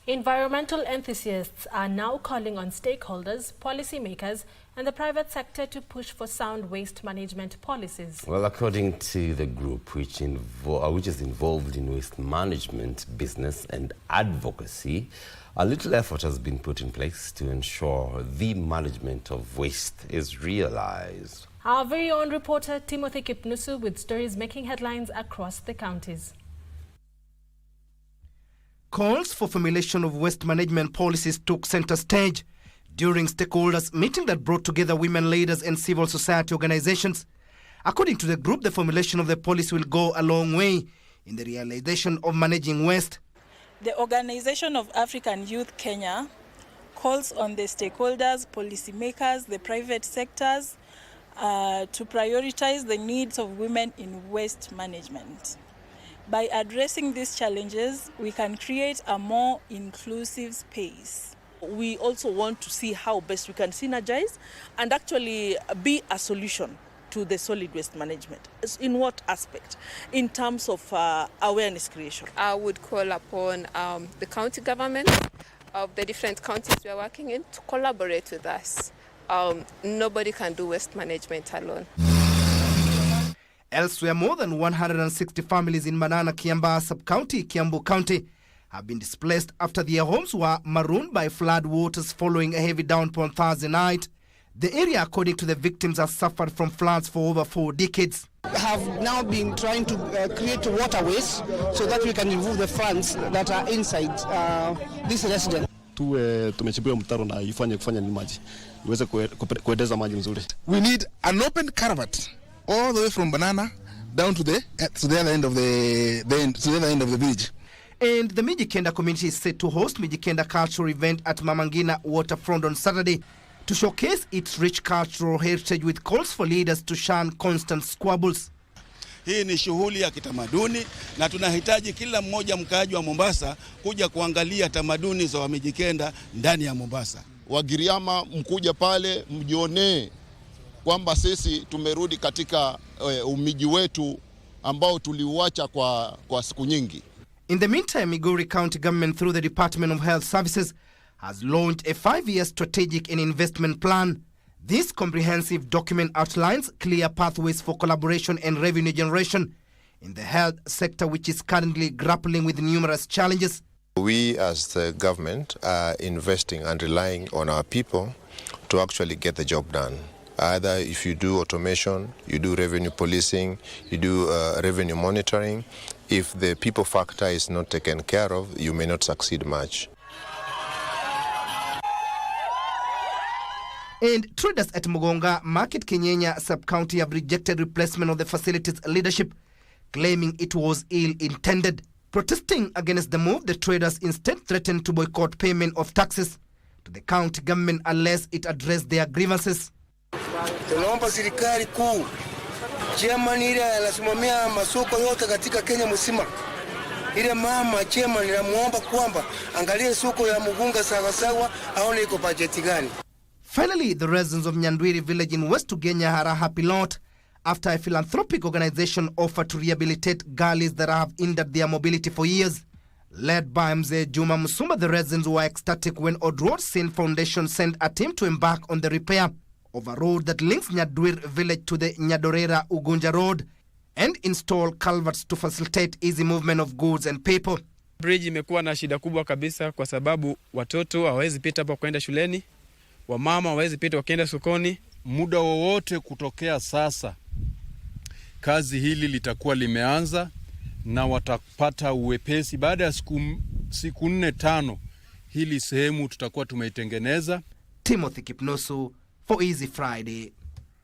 Environmental enthusiasts are now calling on stakeholders, policymakers, and the private sector to push for sound waste management policies. Well, according to the group, which is involved in waste management, business, and advocacy, a little effort has been put in place to ensure the management of waste is realized. Our very own reporter Timothy Kipnusu with stories making headlines across the counties. Calls for formulation of waste management policies took center stage during stakeholders meeting that brought together women leaders and civil society organizations. According to the group, the formulation of the policy will go a long way in the realization of managing waste. The Organization of African Youth Kenya calls on the stakeholders, policymakers, the private sectors to prioritize the needs of women in waste management. By addressing these challenges, we can create a more inclusive space. We also want to see how best we can synergize and actually be a solution to the solid waste management. In what aspect? In terms of awareness creation. I would call upon the county government of the different counties we are working in to collaborate with us. Nobody can do waste management alone. Elsewhere, more than 160 families in Manana, Kiambaa Sub-County, Kiambu County, have been displaced after their homes were marooned by flood waters following a heavy downpour on Thursday night. The area, according to the victims, has suffered from floods for over 4 decades. We have now been trying to create waterways so that we can remove the funds that are inside this residence. Tumechimbiwa mtaro na kufanya ni maji iweze kuendeza maji nzuri. We need an open culvert all the way from Banana down to the other end of the village. And the Mijikenda Community is set to host Mijikenda Cultural event at Mamangina Waterfront on Saturday to showcase its rich cultural heritage with calls for leaders to shun constant squabbles. Hii ni shughuli ya kitamaduni na tunahitaji kila mmoja mkaaji wa Mombasa kuja kuangalia tamaduni za Mijikenda ndani ya Mombasa. Wagiriama mkuja pale mjionee kwamba sisi tumerudi katika umiji wetu ambao tuliuacha kwa siku nyingi. In the meantime, Migori County Government through the Department of Health Services has launched a 5-year strategic and investment plan. This comprehensive document outlines clear pathways for collaboration and revenue generation in the health sector, which is currently grappling with numerous challenges. We as the government are investing and relying on our people to actually get the job done. Either if you do automation, you do revenue policing, you do revenue monitoring. If the people factor is not taken care of, you may not succeed much. And traders at Mugonga Market Kenyenya Sub-County have rejected replacement of the facility's leadership, claiming it was ill-intended. Protesting against the move, the traders instead threatened to boycott payment of taxes to the county government unless it addressed their grievances. Tunaomba serikali kuu chairman ile anasimamia masoko yote katika Kenya mzima. Ile mama chairman anamuomba kwamba angalie soko ya Mugunga sawa aone iko budget gani. Finally, the residents of Nyandwiri village in West Ugenya are a happy lot after a philanthropic organization offered to rehabilitate gullies that have hindered their mobility for years. Led by Mzee Juma Musumba, the residents were ecstatic when Odroad Sin Foundation sent a team to embark on the repair of a road that links Nyadwir village to the Nyadorera Ugunja road and install culverts to facilitate easy movement of goods and people. Bridge imekuwa na shida kubwa kabisa kwa sababu watoto hawawezi pita hapo kwenda shuleni, wamama hawawezi pita wakienda sokoni. Muda wowote kutokea sasa kazi hili litakuwa limeanza na watapata uwepesi. Baada ya siku 4-5 hili sehemu tutakuwa tumeitengeneza. Timothy Kipnusu for Easy Friday.